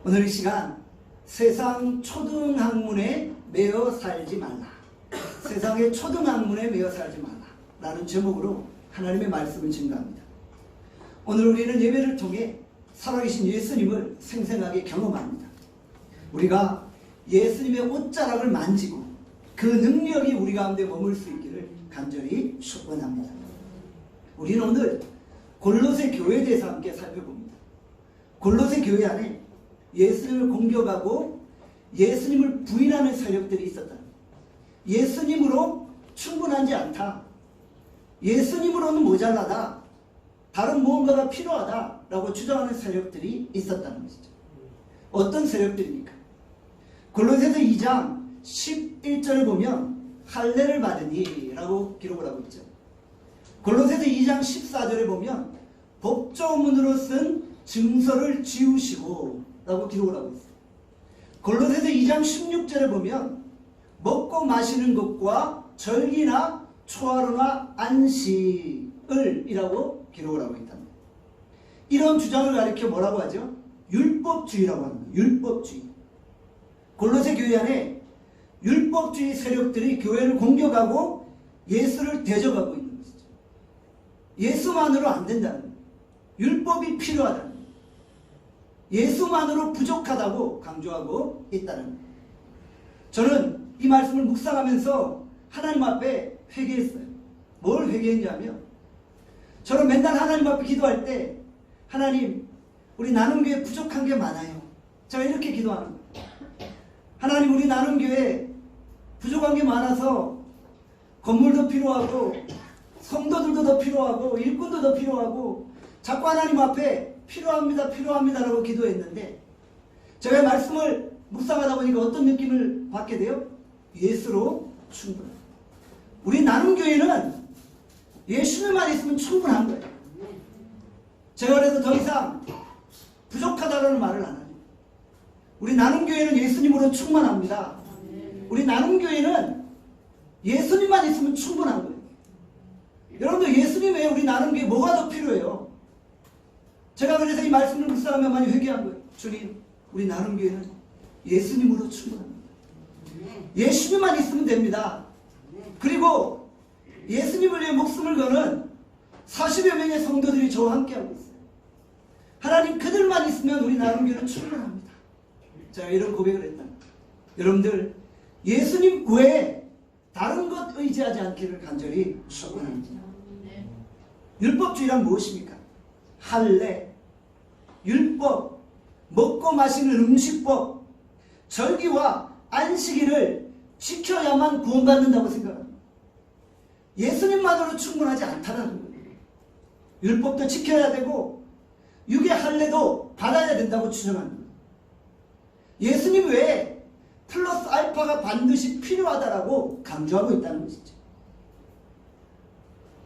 오늘 이 시간 세상 초등학문에 매여 살지 말라. 세상의 초등학문에 매여 살지 말라 라는 제목으로 하나님의 말씀을 증거합니다. 오늘 우리는 예배를 통해 살아계신 예수님을 생생하게 경험합니다. 우리가 예수님의 옷자락을 만지고 그 능력이 우리 가운데 머물 수 있기를 간절히 축원합니다. 우리는 오늘 골로새 교회에 대해서 함께 살펴봅니다. 골로새 교회 안에 예수님을 공격하고 예수님을 부인하는 세력들이 있었다. 예수님으로 충분하지 않다. 예수님으로는 모자라다. 다른 무언가가 필요하다라고 주장하는 세력들이 있었다는 것이죠. 어떤 세력들입니까? 골로새서 2장 11절을 보면 할례를 받으니 라고 기록을 하고 있죠. 골로새서 2장 14절에 보면 법조문으로 쓴 증서를 지우시고 라고 기록을 하고 있어요. 골로새서 2장 16절에 보면 먹고 마시는 것과 절기나 초하루나 안식을 이라고 기록을 하고 있다. 이런 주장을 가리켜 뭐라고 하죠? 율법주의라고 합니다. 율법주의. 골로새 교회 안에 율법주의 세력들이 교회를 공격하고 예수를 대적하고 있는 것이죠. 예수만으로 안 된다는 거예요. 율법이 필요하다는 거예요. 예수만으로 부족하다고 강조하고 있다는 거예요. 저는 이 말씀을 묵상하면서 하나님 앞에 회개했어요. 뭘 회개했냐면 저는 맨날 하나님 앞에 기도할 때 하나님 우리 나눔교회 부족한 게 많아요. 제가 이렇게 기도하는 거예요. 하나님 우리 나눔교회 부족한 게 많아서 건물도 필요하고 성도들도 더 필요하고 일꾼도 더 필요하고 자꾸 하나님 앞에 필요합니다 필요합니다라고 기도했는데 제가 말씀을 묵상하다 보니까 어떤 느낌을 받게 돼요? 예수로 충분합니다. 우리 나눔교회는 예수님만 있으면 충분한 거예요. 제가 그래서 더 이상 부족하다라는 말을 안 합니다. 우리 나눔교회는 예수님으로 충만합니다. 우리 나눔교회는 예수님만 있으면 충분한 거예요. 여러분들 예수님 외에 우리 나눔교회 뭐가 더 필요해요? 제가 그래서 이 말씀을 묵상하며 많이 회개한 거예요. 주님 우리 나눔교회는 예수님으로 충분합니다. 예수님만 있으면 됩니다. 그리고 예수님을 위해 목숨을 거는 40여 명의 성도들이 저와 함께하고 있어요. 하나님 그들만 있으면 우리 나눔교회는 충분합니다. 제가 이런 고백을 했다. 여러분들 예수님 외에 다른 것 의지하지 않기를 간절히 축원합니다. 율법주의란 무엇입니까? 할례, 율법, 먹고 마시는 음식법, 절기와 안식일을 지켜야만 구원받는다고 생각합니다. 예수님만으로 충분하지 않다는 거예요. 율법도 지켜야 되고 육의 할례도 받아야 된다고 주장합니다. 예수님 외에 플러스 알파가 반드시 필요하다라고 강조하고 있다는 것이죠.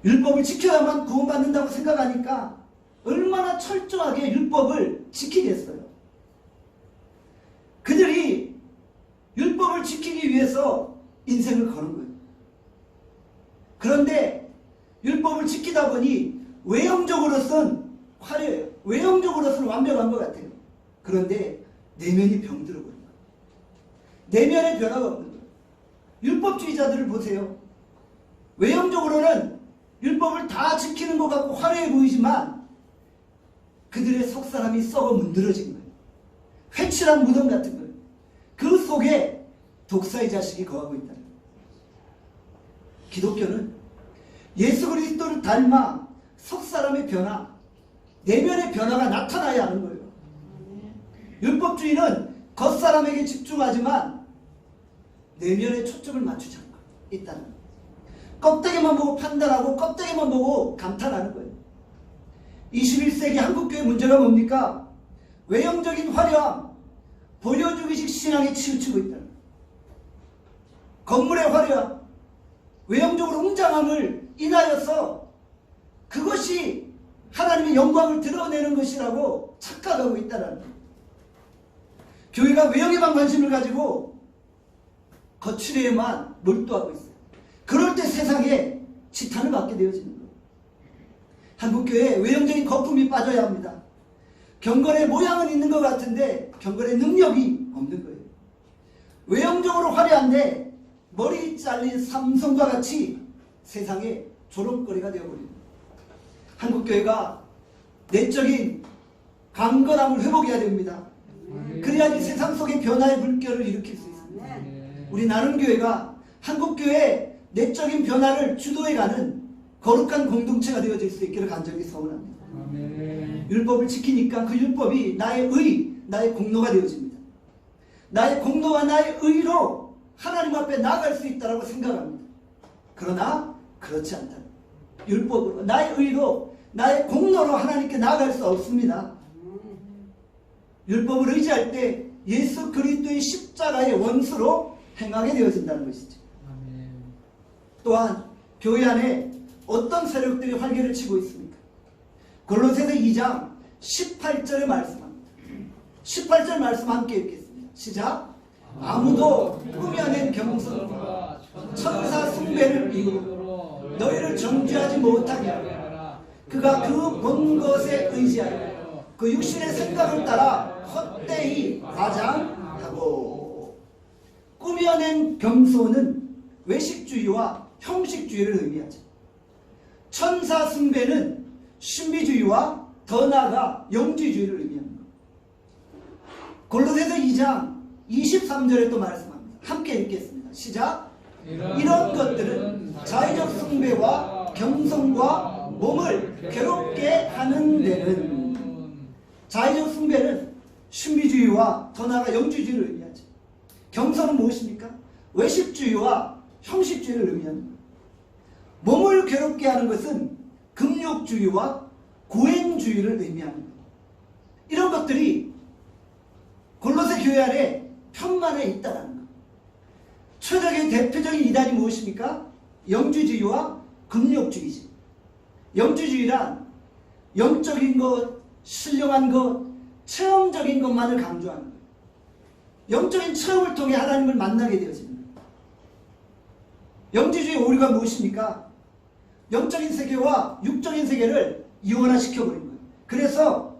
율법을 지켜야만 구원받는다고 생각하니까 얼마나 철저하게 율법을 지키겠어요. 그들이 율법을 지키기 위해서 인생을 거는 거예요. 그런데 율법을 지키다 보니 외형적으로선 화려해요. 외형적으로선 완벽한 것 같아요. 그런데 내면이 병들어 버린 거예요. 내면에 변화가 없는 거예요. 율법주의자들을 보세요. 외형적으로는 율법을 다 지키는 것 같고 화려해 보이지만 그들의 속사람이 썩어 문드러진 거예요. 회칠한 무덤 같은 거예요. 그 속에 독사의 자식이 거하고 있다는 거예요. 기독교는 예수 그리스도를 닮아 속사람의 변화, 내면의 변화가 나타나야 하는 거예요. 율법주의는 겉사람에게 집중하지만 내면에 초점을 맞추지 않고 있다는 거예요. 껍데기만 보고 판단하고 껍데기만 보고 감탄하는 거예요. 21세기 한국교회 문제가 뭡니까? 외형적인 화려함, 보여주기식 신앙에 치우치고 있다는 거예요. 건물의 화려함, 외형적으로 웅장함을 인하여서 그것이 하나님의 영광을 드러내는 것이라고 착각하고 있다는 거예요. 교회가 외형에만 관심을 가지고 거칠에만 몰두하고 있어요. 그럴 때 세상에 지탄을 받게 되어지는 거예요. 한국교회에 외형적인 거품이 빠져야 합니다. 경건의 모양은 있는 것 같은데 경건의 능력이 없는 거예요. 외형적으로 화려한데 머리 잘린 삼성과 같이 세상에 조롱거리가 되어버립니다. 한국교회가 내적인 강건함을 회복해야 됩니다. 그래야지 세상 속의 변화의 물결을 일으킬 수 있습니다. 우리 나눔교회가 한국교회의 내적인 변화를 주도해가는 거룩한 공동체가 되어질 수 있기를 간절히 소원합니다. 율법을 지키니까 그 율법이 나의 의, 나의 공로가 되어집니다. 나의 공로와 나의 의로 하나님 앞에 나아갈 수 있다고 생각합니다. 그러나 그렇지 않다. 율법으로 나의 의로 나의 공로로 하나님께 나아갈 수 없습니다. 율법을 의지할 때 예수 그리스도의 십자가의 원수로 행하게 되어진다는 것이죠. 또한 교회 안에 어떤 세력들이 활개를 치고 있습니까? 골로새서 2장 18절에 말씀합니다. 18절 말씀 함께 읽겠습니다. 시작. 아무도 꾸며낸 겸손과 천사 숭배를 이루고 너희를 정죄하지 못하게 하라. 그가 그 본 것에 의지하여 그 육신의 생각을 따라 헛되이 과장하고. 꾸며낸 겸손은 외식주의와 형식주의를 의미하죠. 천사 숭배는 신비주의와 더 나아가 영지주의를 의미합니다. 골로새서 2장 23절에 또 말씀합니다. 함께 읽겠습니다. 시작. 이런 것들은 자의적 숭배와 겸손과 몸을 괴롭게 하는 데는. 자의적 숭배는 신비주의와 더 나아가 영지주의를 의미하죠. 겸손은 무엇입니까? 외식주의와 형식주의를 의미합니다. 몸을 괴롭게 하는 것은 금욕주의와 고행주의를 의미합니다. 이런 것들이 골로새 교회 안에 편만에 있다는 것. 최적의 대표적인 이단이 무엇입니까? 영주주의와 금욕주의죠. 영주주의란 영적인 것, 신령한 것, 체험적인 것만을 강조하는 거예요. 영적인 체험을 통해 하나님을 만나게 되어집니다. 영주주의 오류가 무엇입니까? 영적인 세계와 육적인 세계를 이원화시켜버린 거예요. 그래서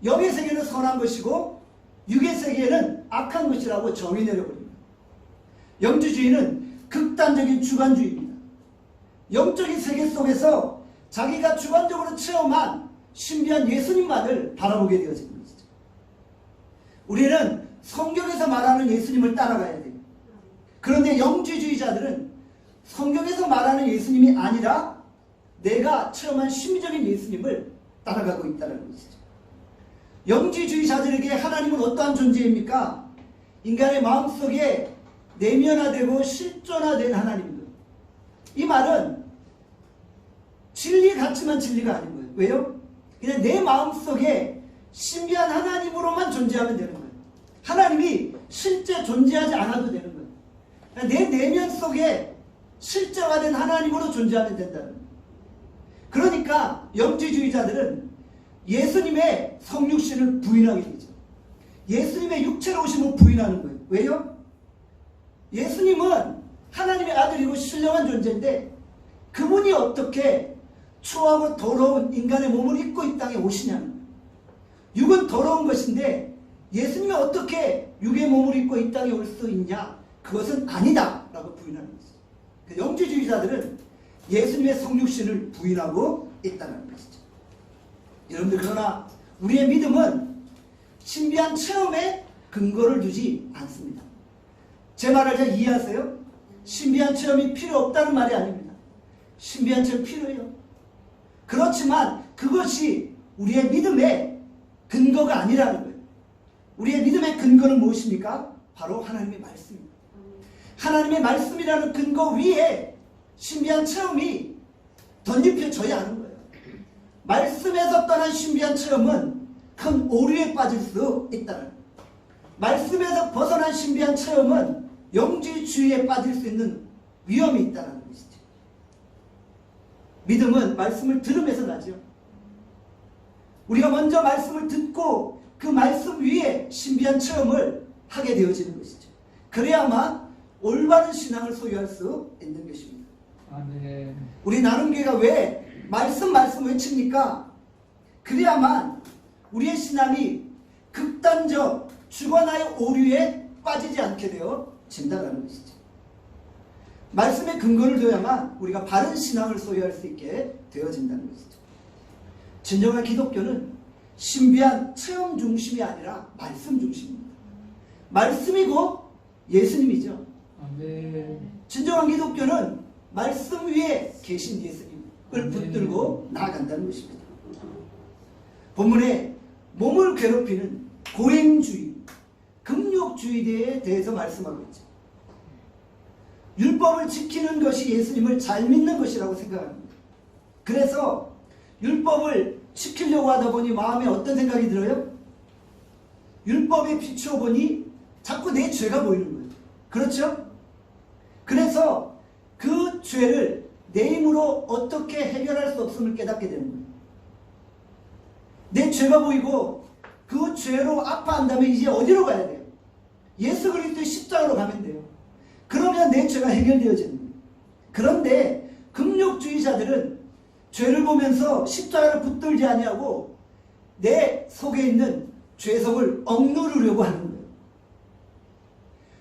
영의 세계는 선한 것이고 육의 세계는 악한 것이라고 정의 내려버립니다. 영주주의는 극단적인 주관주의입니다. 영적인 세계 속에서 자기가 주관적으로 체험한 신비한 예수님만을 바라보게 되어지는 것이죠. 우리는 성경에서 말하는 예수님을 따라가야 돼요. 그런데 영주주의자들은 성경에서 말하는 예수님이 아니라 내가 체험한 신비적인 예수님을 따라가고 있다는 것이죠. 영지주의자들에게 하나님은 어떠한 존재입니까? 인간의 마음속에 내면화되고 실존화된 하나님입니다. 이 말은 진리 같지만 진리가 아닌 거예요. 왜요? 그냥 내 마음속에 신비한 하나님으로만 존재하면 되는 거예요. 하나님이 실제 존재하지 않아도 되는 거예요. 내 내면 속에 실제화된 하나님으로 존재하면 된다는 거예요. 그러니까 영지주의자들은 예수님의 성육신을 부인하게 되죠. 예수님의 육체로 오심을 부인하는 거예요. 왜요? 예수님은 하나님의 아들이고 신령한 존재인데 그분이 어떻게 추하고 더러운 인간의 몸을 입고 이 땅에 오시냐는 거예요. 육은 더러운 것인데 예수님이 어떻게 육의 몸을 입고 이 땅에 올 수 있냐? 그것은 아니다 라고 부인하는 것이죠. 영지주의자들은 예수님의 성육신을 부인하고 있다는 것이죠. 여러분들, 그러나 우리의 믿음은 신비한 체험에 근거를 두지 않습니다. 제 말을 잘 이해하세요? 신비한 체험이 필요 없다는 말이 아닙니다. 신비한 체험 필요해요. 그렇지만 그것이 우리의 믿음의 근거가 아니라는 거예요. 우리의 믿음의 근거는 무엇입니까? 바로 하나님의 말씀입니다. 하나님의 말씀이라는 근거 위에 신비한 체험이 덧입혀져야 하는 거예요. 말씀에서 떠난 신비한 체험은 큰 오류에 빠질 수 있다는 거예요. 말씀에서 벗어난 신비한 체험은 영지주의에 빠질 수 있는 위험이 있다는 것이죠. 믿음은 말씀을 들으면서 나죠. 우리가 먼저 말씀을 듣고 그 말씀 위에 신비한 체험을 하게 되어지는 것이죠. 그래야만 올바른 신앙을 소유할 수 있는 것입니다. 우리 나눔교회가 왜 말씀 외칩니까? 그래야만 우리의 신앙이 극단적 주관하의 오류에 빠지지 않게 되어진다는 것이죠. 말씀의 근거를 둬야만 우리가 바른 신앙을 소유할 수 있게 되어진다는 것이죠. 진정한 기독교는 신비한 체험 중심이 아니라 말씀 중심입니다. 말씀이고 예수님이죠. 진정한 기독교는 말씀 위에 계신 예수님을 붙들고 나아간다는 것입니다. 본문에 몸을 괴롭히는 고행주의, 금욕주의에 대해서 말씀하고 있죠. 율법을 지키는 것이 예수님을 잘 믿는 것이라고 생각합니다. 그래서 율법을 지키려고 하다 보니 마음에 어떤 생각이 들어요? 율법에 비추어 보니 자꾸 내 죄가 보이는 거예요. 그렇죠? 그래서 그 죄를 내 힘으로 어떻게 해결할 수 없음을 깨닫게 되는 거예요. 내 죄가 보이고 그 죄로 아파한다면 이제 어디로 가야 돼요? 예수 그리스도의 십자가로 가면 돼요. 그러면 내 죄가 해결되어지는 거예요. 그런데 금욕주의자들은 죄를 보면서 십자가를 붙들지 아니하고 내 속에 있는 죄성을 억누르려고 하는 거예요.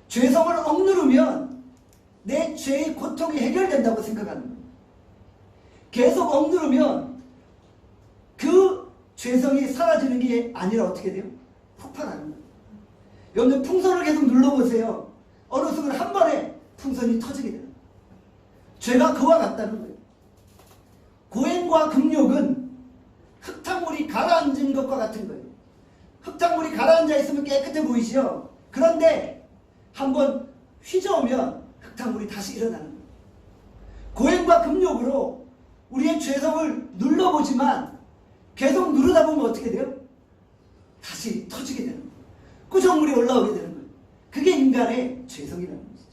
죄성을 억누르면 내 죄의 고통이 해결된다고 생각하는 거예요. 계속 억누르면 그 죄성이 사라지는 게 아니라 어떻게 돼요? 폭발하는 거예요. 여러분들 풍선을 계속 눌러보세요. 어느 순간 한 번에 풍선이 터지게 돼요. 죄가 그와 같다는 거예요. 고행과 금욕은 흙탕물이 가라앉은 것과 같은 거예요. 흙탕물이 가라앉아 있으면 깨끗해 보이죠? 그런데 한번 휘저으면 흙탕물이 다시 일어나는 거예요. 고행과 금욕으로 우리의 죄성을 눌러보지만 계속 누르다 보면 어떻게 돼요? 다시 터지게 되는 거예요. 꾸정물이 올라오게 되는 거예요. 그게 인간의 죄성이라는 것이죠.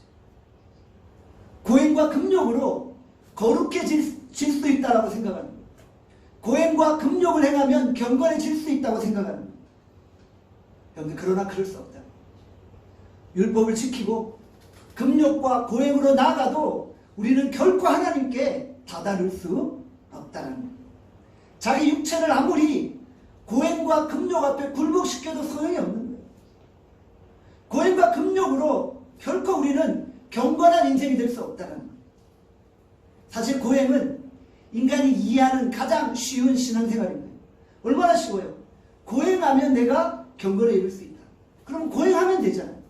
고행과 금욕으로 거룩해질 수 있다고 생각하는 거예요. 고행과 금욕을 행하면 경건해질 수 있다고 생각하는 거예요. 여러분들 그러나 그럴 수 없다. 율법을 지키고 금욕과 고행으로 나아가도 우리는 결코 하나님께 다다를 수 없다는 거예요. 자기 육체를 아무리 고행과 금욕 앞에 굴복시켜도 소용이 없는 거예요. 고행과 금욕으로 결코 우리는 경건한 인생이 될 수 없다는 거예요. 사실 고행은 인간이 이해하는 가장 쉬운 신앙생활입니다. 얼마나 쉬워요? 고행하면 내가 경건에 이룰 수 있다. 그럼 고행하면 되잖아요.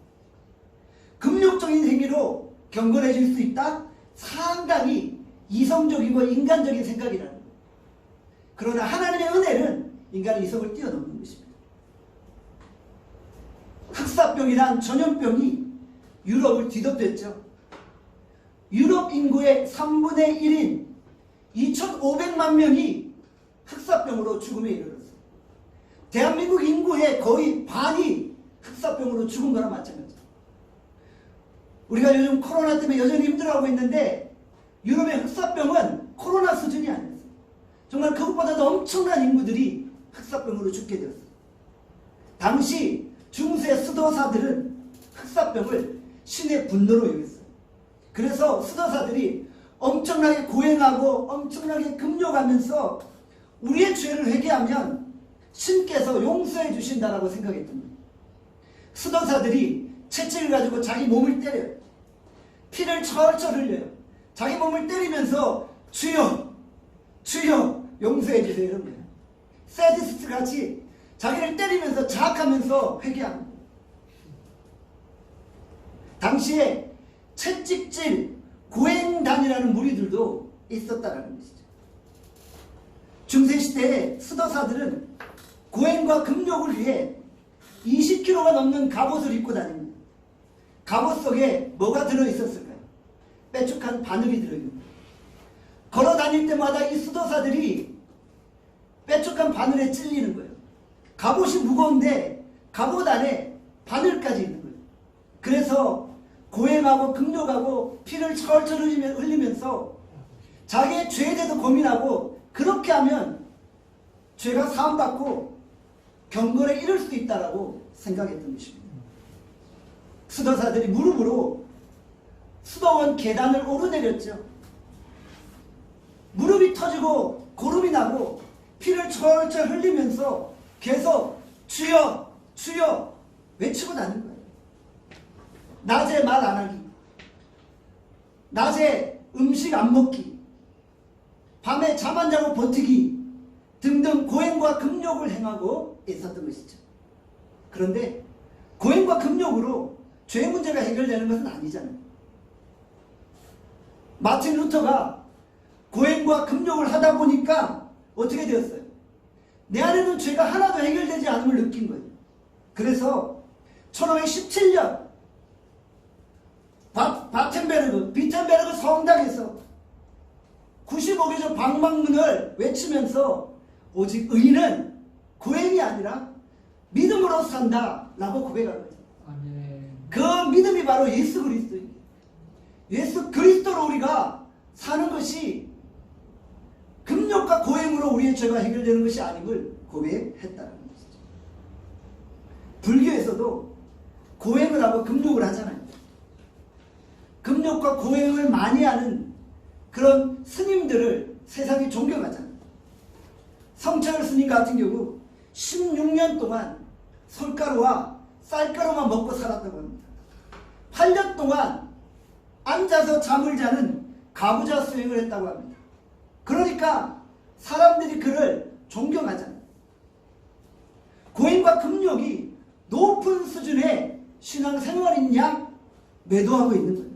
금욕적인 행위로 경건해질 수 있다? 상당히 이성적이고 인간적인 생각이라는 거예요. 그러나 하나님의 은혜는 인간의 이성을 뛰어넘는 것입니다. 흑사병이란 전염병이 유럽을 뒤덮였죠. 유럽 인구의 3분의 1인 2,500만 명이 흑사병으로 죽음에 이르렀어요. 대한민국 인구의 거의 반이 흑사병으로 죽은 거랑 마찬가지죠. 우리가 요즘 코로나 때문에 여전히 힘들어하고 있는데 유럽의 흑사병은 코로나 수준이 아니었어요. 정말 그것보다도 엄청난 인구들이 흑사병으로 죽게 되었어요. 당시 중세 수도사들은 흑사병을 신의 분노로 여겼어요. 그래서 수도사들이 엄청나게 고행하고 엄청나게 금욕하면서 우리의 죄를 회개하면 신께서 용서해 주신다라고 생각했던 거예요. 수도사들이 채찍을 가지고 자기 몸을 때려요. 피를 철철 흘려요. 자기 몸을 때리면서 주여 주여 용서해 주세요 이런 거예요. 사디스트 같이 자기를 때리면서 자학하면서 회개하는 거예요. 당시에 채찍질 고행단이라는 무리들도 있었다는 것이죠. 중세시대에 수도사들은 고행과 금욕을 위해 20kg가 넘는 갑옷을 입고 다닙니다. 갑옷 속에 뭐가 들어있었을까요? 빼죽한 바늘이 들어있는 거예요. 걸어 다닐 때마다 이 수도사들이 빼죽한 바늘에 찔리는 거예요. 갑옷이 무거운데 갑옷 안에 바늘까지 있는 거예요. 그래서 고행하고 금욕하고 피를 철철 흘리면서 자기의 죄에 대해서 고민하고 그렇게 하면 죄가 사함받고 경건에 이를 수 있다라고 생각했던 것입니다. 수도사들이 무릎으로 수도원 계단을 오르내렸죠. 무릎이 터지고 고름이 나고 피를 철철 흘리면서 계속 주여 주여 외치고 다니는 거예요. 낮에 말 안 하기, 낮에 음식 안 먹기, 밤에 잠 안 자고 버티기 등등 고행과 금욕을 행하고 있었던 것이죠. 그런데 고행과 금욕으로 죄 문제가 해결되는 것은 아니잖아요. 마틴 루터가 고행과 금욕을 하다 보니까 어떻게 되었어요? 내 안에는 죄가 하나도 해결되지 않음을 느낀 거예요. 그래서 1517년 비텐베르그 성당에서 95개조 방망문을 외치면서 오직 의인은 고행이 아니라 믿음으로 산다 라고 고백한 거예요. 아멘. 그 믿음이 바로 예수 그리스도입니다. 예수 그리스도로 우리가 사는 것이 금욕과 고행으로 우리의 죄가 해결되는 것이 아님을 고백했다는 것이죠. 불교에서도 고행을 하고 금욕을 하잖아요. 금욕과 고행을 많이 하는 그런 스님들을 세상이 존경하잖아요. 성철 스님 같은 경우 16년 동안 솔가루와 쌀가루만 먹고 살았다고 합니다. 8년 동안 앉아서 잠을 자는 가부좌 수행을 했다고 합니다. 그러니까 사람들이 그를 존경하잖아요. 고행과 금욕이 높은 수준의 신앙생활인 양 매도하고 있는 거예요.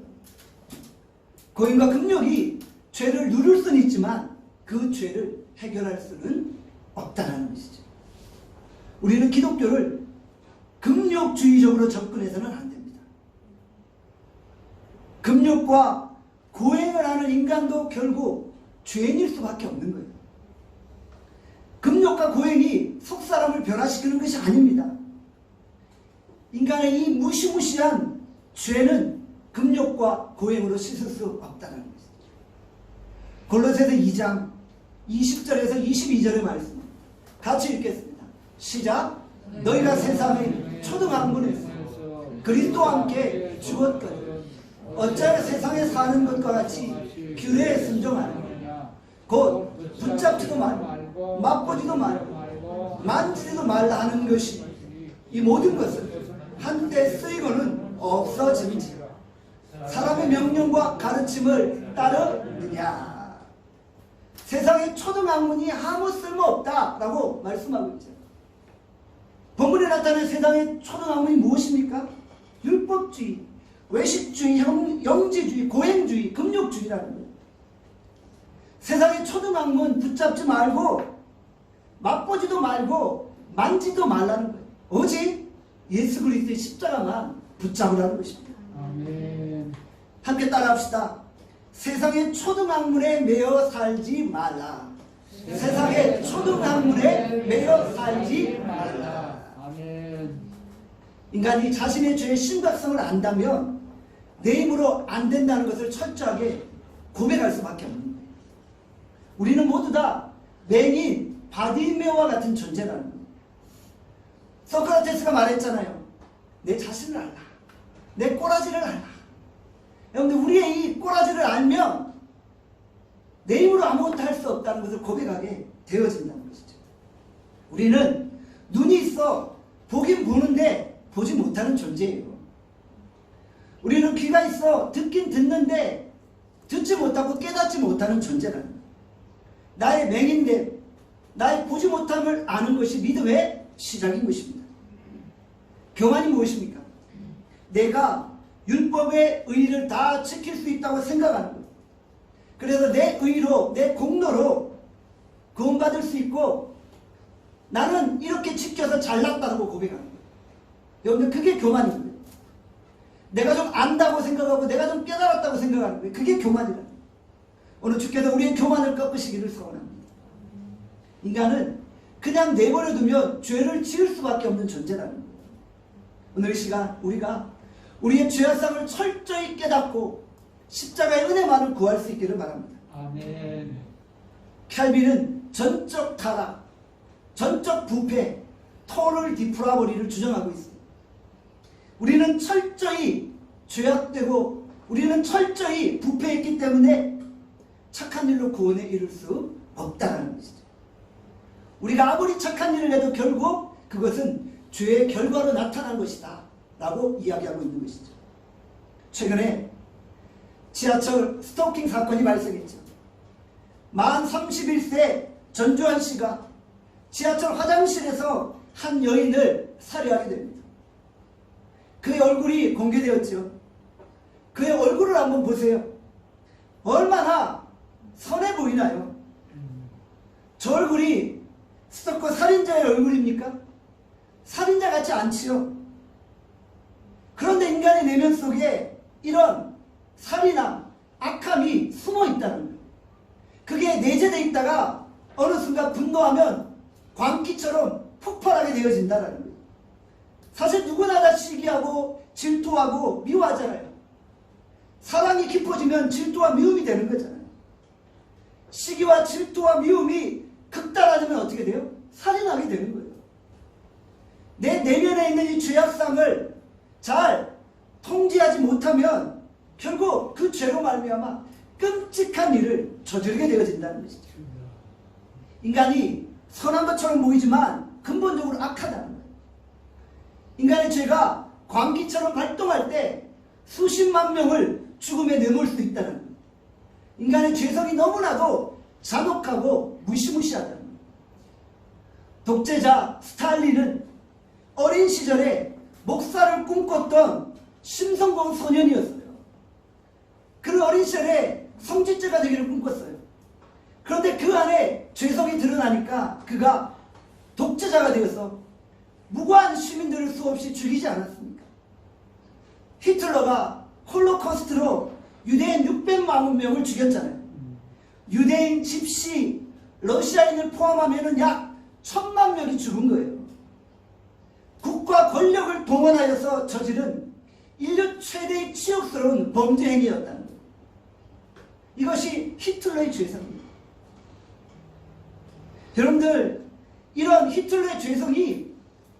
고행과 금욕이 죄를 누를 수는 있지만 그 죄를 해결할 수는 없다는 것이죠. 우리는 기독교를 금욕주의적으로 접근해서는 안 됩니다. 금욕과 고행을 하는 인간도 결국 죄인일 수밖에 없는 거예요. 금욕과 고행이 속사람을 변화시키는 것이 아닙니다. 인간의 이 무시무시한 죄는 금욕과 고행으로 씻을 수 없다는 것이죠. 골로새서 2장 20절에서 22절의 말씀 같이 읽겠습니다. 시작. 너희가 세상의 초등학문에서 그리스도와 함께 죽었거든 어찌하여 세상에 사는 것과 같이 규례에 순종하느냐. 곧 붙잡지도 말고 맛보지도 말고 만지지도 말라 하는 것이 이 모든 것은 한때 쓰이고는 없어짐이지라. 사람의 명령과 가르침을 따르느냐. 세상의 초등학문이 아무 쓸모없다라고 말씀하고 있죠. 본문에 나타난 세상의 초등학문이 무엇입니까? 율법주의, 외식주의, 영지주의, 고행주의, 금욕주의라는 거예요. 세상의 초등학문 붙잡지 말고 맛보지도 말고 만지도 말라는 거예요. 오직 예수 그리스도의 십자가만 붙잡으라는 것입니다. 아멘. 함께 따라합시다. 세상의 초등학문에 매여 살지 말라. 세상의 초등학문에 매여 살지 말라. 아멘. 인간이 자신의 죄의 심각성을 안다면 내 힘으로 안 된다는 것을 철저하게 고백할 수밖에 없는 거예요. 우리는 모두 다 맹인 바디메오와 같은 존재라는 거예요. 소크라테스가 말했잖아요. 내 자신을 알라. 내 꼬라지를 알라. 여러분들 우리의 이 꼬라지를 알면 내 힘으로 아무것도 할 수 없다는 것을 고백하게 되어진다는 것이죠. 우리는 눈이 있어 보긴 보는데 보지 못하는 존재예요. 우리는 귀가 있어 듣긴 듣는데 듣지 못하고 깨닫지 못하는 존재라는 거예요. 나의 맹인됨, 나의 보지 못함을 아는 것이 믿음의 시작인 것입니다. 교만이 무엇입니까? 내가 율법의 의의를 다 지킬 수 있다고 생각하는 거예요. 그래서 내 의로, 내 공로로 구원받을 수 있고 나는 이렇게 지켜서 잘났다고 고백하는 거예요. 여러분들 그게 교만인 거예요. 내가 좀 안다고 생각하고 내가 좀 깨달았다고 생각하는 거예요. 그게 교만이라는 거예요. 오늘 주께서 우리의 교만을 꺾으시기를 소원합니다. 인간은 그냥 내버려두면 죄를 지을 수밖에 없는 존재라는 거예요. 오늘 이 시간 우리가 우리의 죄악성을 철저히 깨닫고 십자가의 은혜만을 구할 수 있기를 바랍니다. 아멘. 칼빈은 전적 타락, 전적 부패, 토럴 디프라버리를 주장하고 있습니다. 우리는 철저히 죄악되고 우리는 철저히 부패했기 때문에 착한 일로 구원에 이를 수 없다는 것이죠. 우리가 아무리 착한 일을 해도 결국 그것은 죄의 결과로 나타난 것이다 라고 이야기하고 있는 것이죠. 최근에 지하철 스토킹 사건이 발생했죠. 만 31세 전주환 씨가 지하철 화장실에서 한 여인을 살해하게 됩니다. 그의 얼굴이 공개되었죠. 그의 얼굴을 한번 보세요. 얼마나 선해 보이나요? 저 얼굴이 스토커 살인자의 얼굴입니까? 살인자 같지 않지요. 그런데 인간의 내면 속에 이런 살인함, 악함이 숨어 있다는 거예요. 그게 내재되어 있다가 어느 순간 분노하면 광기처럼 폭발하게 되어진다는 거예요. 사실 누구나 다 시기하고 질투하고 미워하잖아요. 사랑이 깊어지면 질투와 미움이 되는 거잖아요. 시기와 질투와 미움이 극단화되면 어떻게 돼요? 살인하게 되는 거예요. 내 내면에 있는 이 죄악상을 잘 통제하지 못하면 결국 그 죄로 말미암아 끔찍한 일을 저지르게 되어진다는 것이죠. 인간이 선한 것처럼 보이지만 근본적으로 악하다는 거예요. 인간의 죄가 광기처럼 발동할 때 수십만 명을 죽음에 내몰 수 있다는 거예요. 인간의 죄성이 너무나도 잔혹하고 무시무시하다는 거예요. 독재자 스탈린은 어린 시절에 목사를 꿈꿨던 심성공 소년이었어요. 그 어린 시절에 성직자가 되기를 꿈꿨어요. 그런데 그 안에 죄성이 드러나니까 그가 독재자가 되어서 무고한 시민들을 수없이 죽이지 않았습니까? 히틀러가 홀로코스트로 유대인 600만 명을 죽였잖아요. 유대인, 집시, 러시아인을 포함하면 약 1000만 명이 죽은 거예요. 국가 권력을 동원하여서 저지른 인류 최대의 치욕스러운 범죄 행위였다는 거예요. 이것이 히틀러의 죄성입니다. 여러분들, 이런 히틀러의 죄성이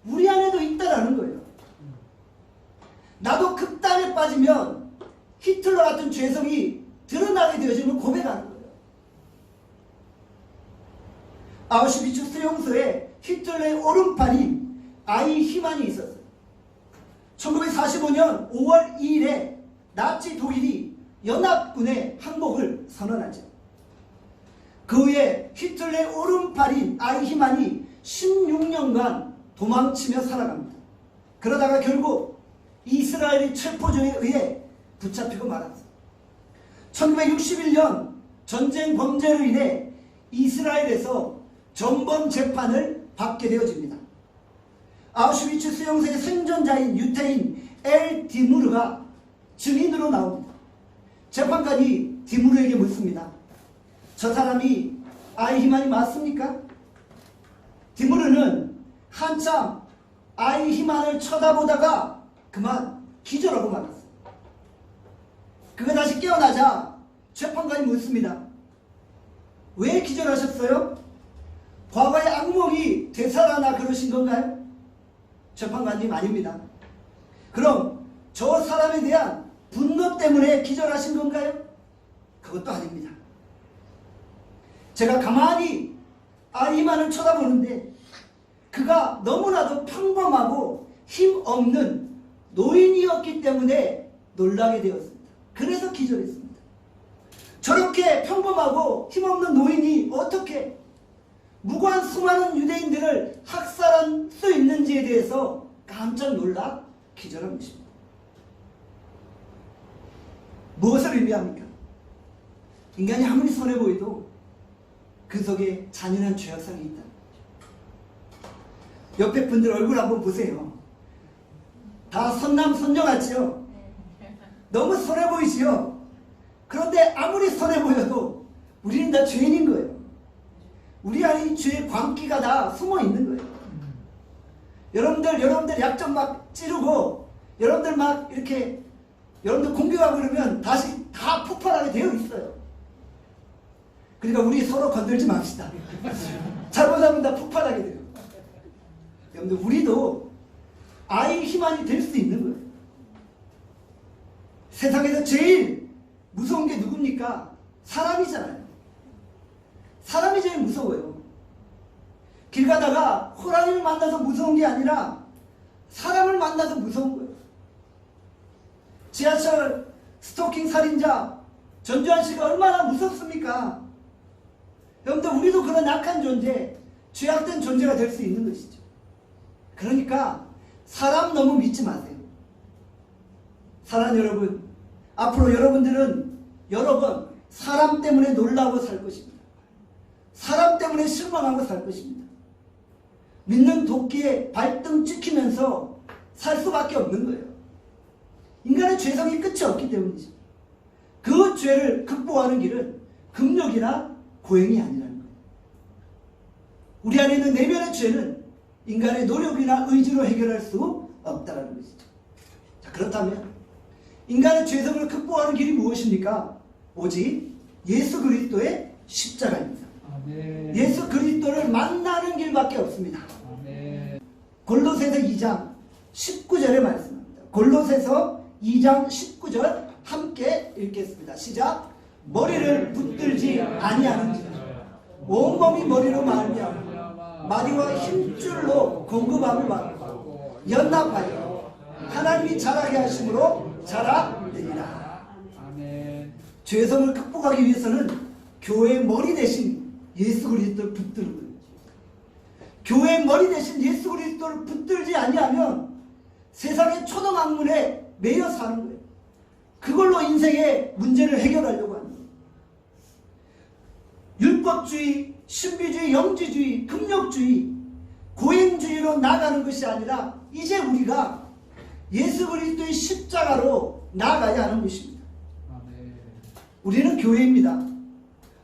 우리 안에도 있다라는 거예요. 나도 극단에 빠지면 히틀러 같은 죄성이 드러나게 되어지면 고백하는 거예요. 아우슈비츠 수용소에 히틀러의 오른팔인 아이 히만이 있었어요. 1945년 5월 2일에 나치 독일이 연합군의 항복을 선언하죠. 그 후에 히틀러의 오른팔인 아이 히만이 16년간 도망치며 살아갑니다. 그러다가 결국 이스라엘의 체포조에 의해 붙잡히고 말았어요. 1961년 전쟁 범죄로 인해 이스라엘에서 전범 재판을 받게 되어집니다. 아우슈비츠 수용소의 생존자인 유태인 엘 디무르가 증인으로 나옵니다. 재판관이 디무르에게 묻습니다. 저 사람이 아이히만이 맞습니까? 디무르는 한참 아이히만을 쳐다보다가 그만 기절하고 말았어요. 그가 다시 깨어나자 재판관이 묻습니다. 왜 기절하셨어요? 과거의 악몽이 되살아나 그러신 건가요? 재판관님 아닙니다. 그럼 저 사람에 대한 분노 때문에 기절하신 건가요? 그것도 아닙니다. 제가 가만히 아이만을 쳐다보는데 그가 너무나도 평범하고 힘없는 노인이었기 때문에 놀라게 되었습니다. 그래서 기절했습니다. 저렇게 평범하고 힘없는 노인이 어떻게 무고한 수많은 유대인들을 학살할 수 있는지에 대해서 깜짝 놀라 기절한 것입니다. 무엇을 의미합니까? 인간이 아무리 선해 보여도 그 속에 잔인한 죄악성이 있다. 옆에 분들 얼굴 한번 보세요. 다 선남 선녀 같지요? 너무 선해 보이지요? 그런데 아무리 선해 보여도 우리는 다 죄인인 거예요. 우리 안에 이 죄의 광기가 다 숨어 있는 거예요. 여러분들 약점 막 찌르고 여러분들 막 이렇게 여러분들 공격하고 그러면 다시 다 폭발하게 되어 있어요. 그러니까 우리 서로 건들지 맙시다. 잘못하면 다 폭발하게 돼요. 여러분들 우리도 아이 희망이 될 수 있는 거예요. 세상에서 제일 무서운 게 누굽니까? 사람이잖아요. 사람이 제일 무서워요. 길 가다가 호랑이를 만나서 무서운 게 아니라 사람을 만나서 무서운 거예요. 지하철 스토킹 살인자 전두환 씨가 얼마나 무섭습니까? 여러분들, 우리도 그런 약한 존재, 죄악된 존재가 될 수 있는 것이죠. 그러니까 사람 너무 믿지 마세요. 사랑하는 여러분, 앞으로 여러분들은 여러 번 사람 때문에 놀라고 살 것입니다. 사람 때문에 실망하고 살 것입니다. 믿는 도끼에 발등 찍히면서 살 수밖에 없는 거예요. 인간의 죄성이 끝이 없기 때문이죠. 그 죄를 극복하는 길은 금욕이나 고행이 아니라는 거예요. 우리 안에 있는 내면의 죄는 인간의 노력이나 의지로 해결할 수 없다는 것이죠. 자, 그렇다면 인간의 죄성을 극복하는 길이 무엇입니까? 오직 예수 그리스도의 십자가입니다. 아멘. 예수 그리스도를 만나는 길밖에 없습니다. 아멘. 골로새서 2장 19절의 말씀입니다. 골로새서 2장 19절 함께 읽겠습니다. 시작. 머리를 붙들지 아니하는지라 온몸이 머리로 말미암아 마디와 힘줄로 공급함을 받고 연합하여 하나님이 자라게 하심으로 자라느니라. 아멘. 죄성을 극복하기 위해서는 교회의 머리 대신 예수 그리스도를 붙드는 거예요. 교회의 머리 대신 예수 그리스도를 붙들지 아니하면 세상의 초등학문에 매여 사는 거예요. 그걸로 인생의 문제를 해결하려고 하는 거예요. 율법주의, 신비주의, 영지주의, 금욕주의, 고행주의로 나가는 것이 아니라 이제 우리가 예수 그리스도의 십자가로 나아가야 하는 것입니다. 아멘. 우리는 교회입니다.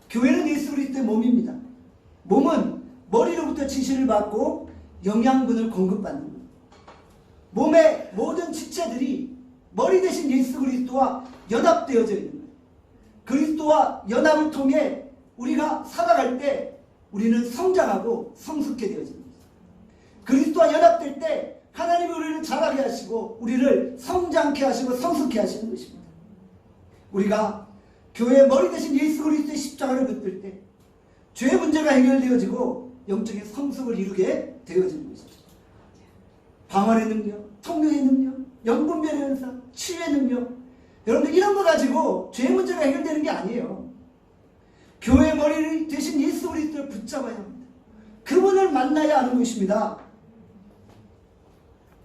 교회는 예수 그리스도의 몸입니다. 몸은 머리로부터 지시를 받고 영양분을 공급받는 거예요. 몸의 모든 지체들이 머리 대신 예수 그리스도와 연합되어져 있는 거예요. 그리스도와 연합을 통해 우리가 살아갈 때 우리는 성장하고 성숙해 되어집니다. 그리스도와 연합될 때 하나님이 우리를 자라게 하시고 우리를 성장케 하시고 성숙해 하시는 것입니다. 우리가 교회의 머리 대신 예수 그리스도의 십자가를 붙들 때 죄의 문제가 해결되어지고 영적인 성숙을 이루게 되어지는 것이죠. 방언의 능력, 통역의 능력, 영분별의 현상, 치유의 능력, 여러분들 이런 거 가지고 죄의 문제가 해결되는 게 아니에요. 교회의 머리 대신 예수 그리스도를 붙잡아야 합니다. 그분을 만나야 하는 것입니다.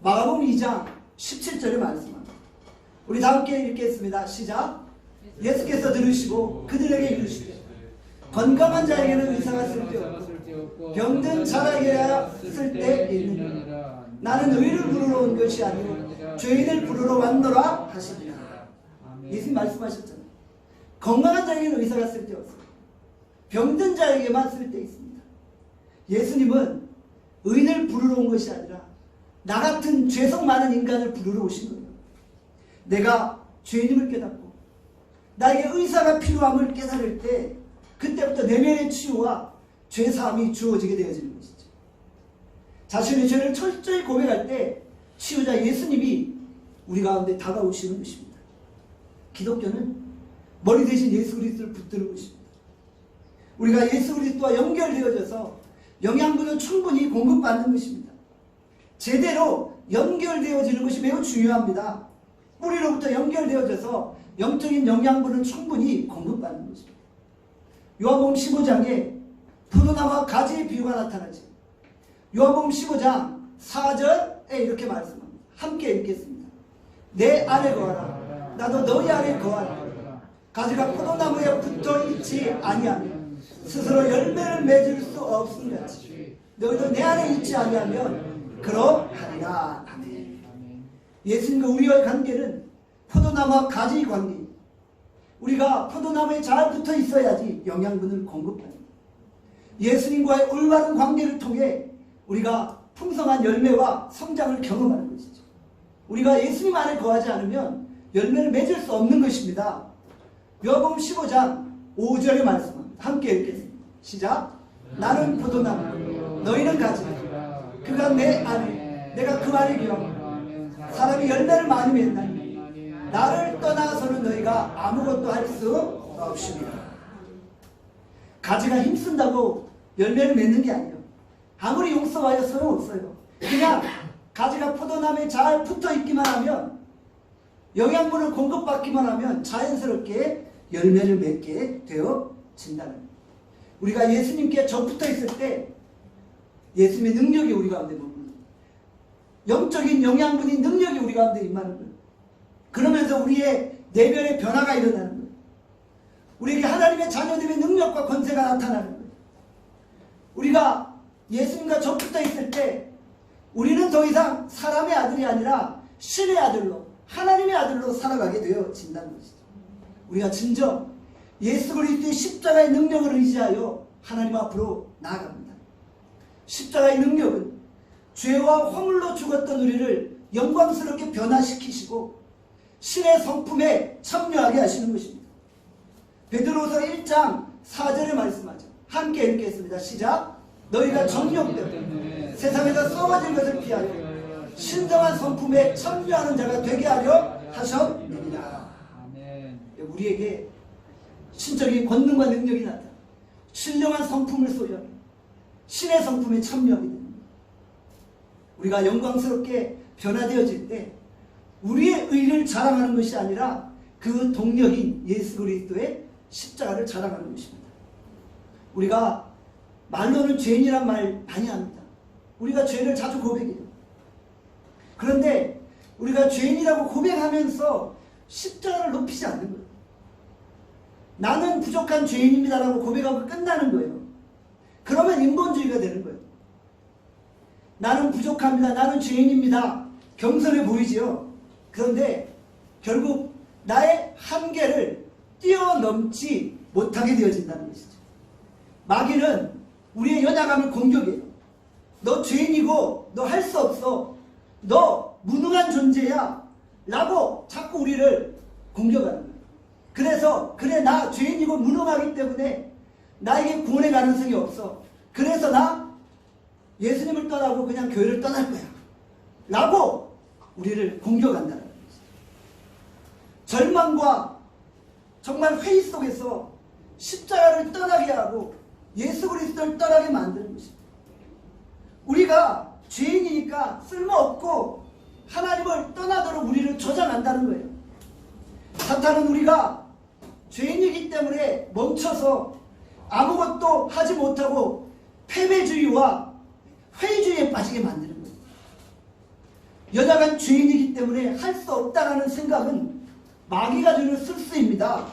마가복음 2장 17절에 말씀합니다. 우리 다 함께 읽겠습니다. 시작. 예수께서 들으시고 그들에게 이르시되 건강한 자에게는 의사가 쓸데없고 병든 자에게야 쓸데있느니라. 나는 의를 부르러 온 것이 아니요 죄인을 부르러 왔노라 하시니라. 예수님 말씀하셨잖아요. 건강한 자에게는 의사가 쓸데없어요. 병든 자에게만 쓸데있습니다. 예수님은 의인을 부르러 온 것이 아니라 나 같은 죄성 많은 인간을 부르러 오신 거예요. 내가 죄인임을 깨닫고 나에게 의사가 필요함을 깨달을 때 그때부터 내면의 치유와 죄사함이 주어지게 되어지는 것이죠. 자신의 죄를 철저히 고백할 때 치유자 예수님이 우리 가운데 다가오시는 것입니다. 기독교는 머리 대신 예수 그리스도를 붙드는 것입니다. 우리가 예수 그리스도와 연결되어져서 영양분을 충분히 공급받는 것입니다. 제대로 연결되어지는 것이 매우 중요합니다. 뿌리로부터 연결되어져서 영적인 영양분을 충분히 공급받는 것입니다. 요한복음 15장에 포도나무와 가지의 비유가 나타나죠. 요한복음 15장 4절에 이렇게 말씀합니다. 함께 읽겠습니다. 내 안에 거하라. 나도 너희 안에 거하라. 가지가 포도나무에 붙어 있지 아니하면 스스로 열매를 맺을 수 없음같이 너희도 내 안에 있지 아니하면 그러하리라. 아멘. 예수님과 우리와의 관계는 포도나무와 가지의 관계. 우리가 포도나무에 잘 붙어 있어야지 영양분을 공급합니다. 예수님과의 올바른 관계를 통해 우리가 풍성한 열매와 성장을 경험하는 것이죠. 우리가 예수님 안에 거하지 않으면 열매를 맺을 수 없는 것입니다. 요한복음 15장 5절의 말씀입니다. 함께 읽겠습니다. 시작. 나는 포도나무, 너희는 가지. 그가 내 안에, 내가 그 안에 거하면 사람이 열매를 많이 맺나니 나를 떠나서는 너희가 아무것도 할 수 없습니다. 가지가 힘쓴다고 열매를 맺는 게 아니에요. 아무리 용서하여 소용없어요. 그냥 가지가 포도나무에 잘 붙어 있기만 하면, 영양분을 공급받기만 하면 자연스럽게 열매를 맺게 되어진다는 거예요. 우리가 예수님께 접붙어 있을 때 예수님의 능력이 우리 가운데 머무는 거예요. 영적인 영양분인 능력이 우리 가운데 임하는 거예요. 그러면서 우리의 내면의 변화가 일어나는 거예요. 우리에게 하나님의 자녀됨의 능력과 권세가 나타나는 거예요. 우리가 예수님과 접붙어 있을 때 우리는 더 이상 사람의 아들이 아니라 신의 아들로, 하나님의 아들로 살아가게 되어진다는 것이죠. 우리가 진정 예수 그리스도의 십자가의 능력을 의지하여 하나님 앞으로 나아갑니다. 십자가의 능력은 죄와 허물로 죽었던 우리를 영광스럽게 변화시키시고 신의 성품에 참여하게 하시는 것입니다. 베드로서 1장 4절에 말씀하죠. 함께 읽겠습니다. 시작. 너희가 정욕 때문에 세상에서 썩어질 것을 피하여 신성한 성품에 참여하는 자가 되게 하려 하셨느니라. 아멘. 우리에게 신적인 권능과 능력이 나타나 신령한 성품을 소유하며 신의 성품에 참여하게 됩니다. 우리가 영광스럽게 변화되어질 때 우리의 의를 자랑하는 것이 아니라 그 동력인 예수 그리스도의 십자가를 자랑하는 것입니다. 우리가 말로는 죄인이란 말 많이 합니다. 우리가 죄를 자주 고백해요. 그런데 우리가 죄인이라고 고백하면서 십자가를 높이지 않는 거예요. 나는 부족한 죄인입니다라고 고백하고 끝나는 거예요. 그러면 인본주의가 되는 거예요. 나는 부족합니다. 나는 죄인입니다. 겸손해 보이지요. 그런데 결국 나의 한계를 뛰어넘지 못하게 되어진다는 것이죠. 마귀는 우리의 연약함을 공격해요. 너 죄인이고 너 할 수 없어. 너 무능한 존재야. 라고 자꾸 우리를 공격하는 거예요. 그래서 그래 나 죄인이고 무능하기 때문에 나에게 구원의 가능성이 없어. 그래서 나 예수님을 떠나고 그냥 교회를 떠날 거야. 라고 우리를 공격한다는 거죠. 절망과 정말 회의 속에서 십자가를 떠나게 하고 예수 그리스도를 떠나게 만드는 것입니다. 우리가 죄인이니까 쓸모없고 하나님을 떠나도록 우리를 조장한다는 거예요. 사탄은 우리가 죄인이기 때문에 멈춰서 아무것도 하지 못하고 패배주의와 회의주의에 빠지게 만드는 거예요. 연약한 죄인이기 때문에 할 수 없다는 생각은 마귀가 주는 술수입니다.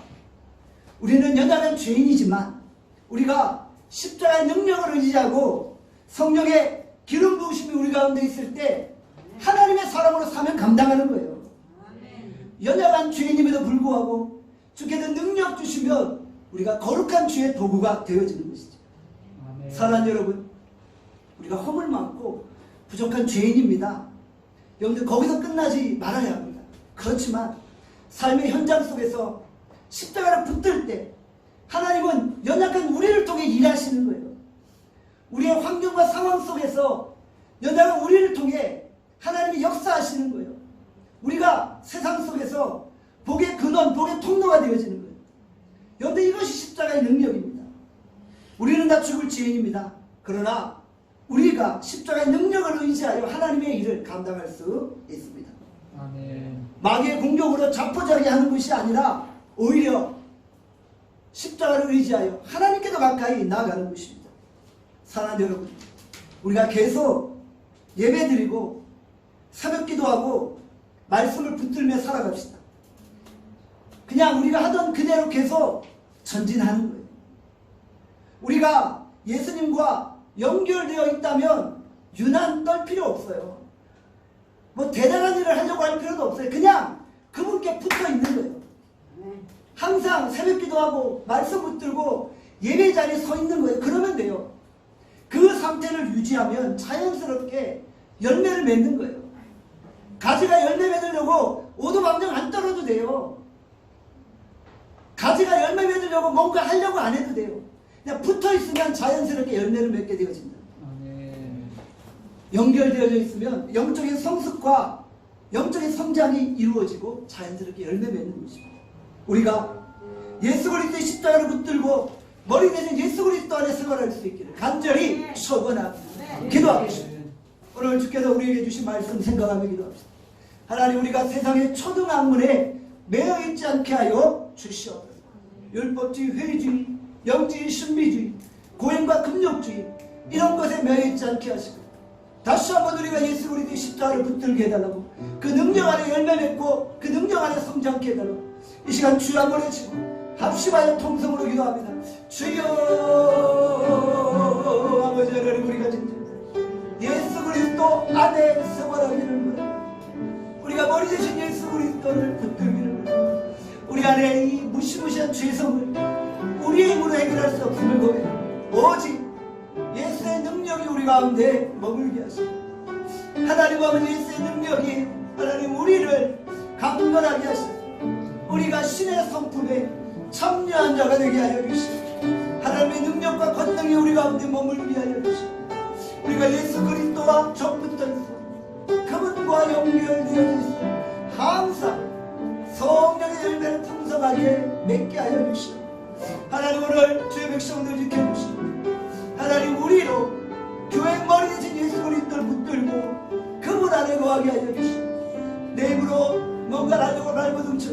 우리는 연약한 죄인이지만 우리가 십자가의 능력을 의지하고 성령의 기름 부으심이 우리 가운데 있을 때 하나님의 사람으로 사면 감당하는 거예요. 연약한 죄인임에도 불구하고 주께서 능력 주시면 우리가 거룩한 주의 도구가 되어지는 것이죠. 사랑하는 여러분, 우리가 허물 많고 부족한 죄인입니다. 여러분들 거기서 끝나지 말아야 합니다. 그렇지만 삶의 현장 속에서 십자가를 붙들 때 하나님은 연약한 우리를 통해 일하시는 거예요. 우리의 환경과 상황 속에서 연약한 우리를 통해 하나님이 역사하시는 거예요. 우리가 세상 속에서 복의 근원, 복의 통로가 되어지는 거예요. 그런데 이것이 십자가의 능력입니다. 우리는 다 죽을 죄인입니다. 그러나 우리가 십자가의 능력을 의지하여 하나님의 일을 감당할 수 있습니다. 아멘. 마귀의 공격으로 자포자기 하는 것이 아니라 오히려 십자가를 의지하여 하나님께 더 가까이 나아가는 것입니다. 사랑하는 여러분, 우리가 계속 예배드리고 새벽 기도하고 말씀을 붙들며 살아갑시다. 그냥 우리가 하던 그대로 계속 전진하는 거예요. 우리가 예수님과 연결되어 있다면 유난 떨 필요 없어요. 뭐 대단한 일을 하려고 할 필요도 없어요. 그냥 그분께 붙어 있는 거예요. 항상 새벽 기도하고 말씀 붙들고 예배 자리에 서 있는 거예요. 그러면 돼요. 그 상태를 유지하면 자연스럽게 열매를 맺는 거예요. 가지가 열매 맺으려고 오두방정 안 떨어도 돼요. 가지가 열매 맺으려고 뭔가 하려고 안 해도 돼요. 그냥 붙어 있으면 자연스럽게 열매를 맺게 되어진다. 아멘. 연결되어져 있으면 영적인 성숙과 영적인 성장이 이루어지고 자연스럽게 열매 맺는 것입니다. 우리가 예수 그리스도의 십자가를 붙들고 머리 대신 예수 그리스도 안에 생활할 수 있기를 간절히 축원합니다. 기도하겠습니다. 오늘 주께서 우리에게 주신 말씀 생각하며 기도합시다. 하나님, 우리가 세상의 초등학문에 매여 있지 않게 하여 주시옵소서. 율법주의, 회의주의, 영주의, 신비주의, 고행과 금욕주의, 이런 것에 매여 있지 않게 하시고, 다시 한번 우리가 예수 그리스도의 십자가를 붙들게 해달라고, 그 능력 안에 열매 맺고 그 능력 안에 성장케 해달라고, 이 시간 주여 한번 외치고 합심하여 통성으로 기도합니다. 주여, 아버지 하나님, 우리가 진짜 예수 그리스도 안에 생활하기를 바랍니다. 우리가 머리 대신 예수 그리스도를 붙들기를 바랍니다. 우리 안에 이 무시무시한 죄성을 우리의 힘으로 해결할 수 없음을 고백합니다. 오직 예수의 능력이 우리 가운데 머물게 하시고, 하나님 아버지, 예수의 능력이 하나님 우리를 강건하게 하시고, 우리가 신의 성품에 참여한 자가 되게 하여 주시고, 하나님의 능력과 권능이 우리 가운데 머물게 하여 주시고, 우리가 예수 그리스도와 접붙어 있어 그분과 연결되어 있어 항상 성령의 열매를 풍성하게 맺게 하여 주시고, 하나님 오늘 주의 백성들 지켜주시고, 하나님 우리로 교회 머리 대신 예수 그리스도를 붙들고 그분 안에 거하게 하여 주시고, 내 입으로 뭔가를 하려고 발버둥쳐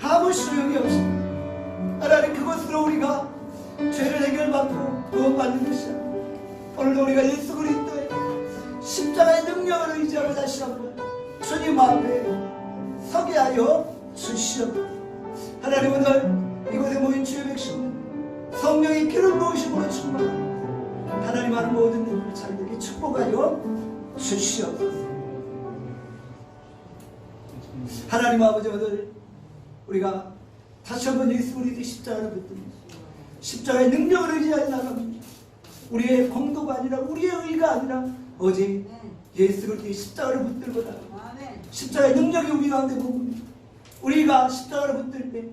아무 소용이 없습니다. 하나님, 그것으로 우리가 죄를 해결받고 구원받는 것이야. 오늘도 우리가 예수 그리스도의 십자가의 능력을 의지하고 다시 한번 주님 앞에 서게 하여 주시옵소서. 하나님, 오늘 이곳에 모인 주의 백성들 성령의 기름 부으심으로 충만하고 하나님 하는 모든 일을 잘 되게 축복하여 주시옵소서. 하나님 아버지, 오늘 우리가 다시 한번 예수 그리스도의 십자가를 붙듭니다. 십자가의 능력을 의지하여 나갑니다. 우리의 공도가 아니라, 우리의 의가 아니라 오직 예수 그리스도의 십자가를 붙들고 나갑니다. 십자가의 능력이 우리 가운데 머뭅니다. 우리가 십자가를 붙들 때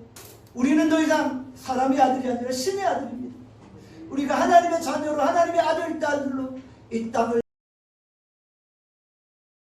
우리는 더 이상 사람의 아들이 아니라 신의 아들입니다. 우리가 하나님의 자녀로, 하나님의 아들, 딸들로 이 땅을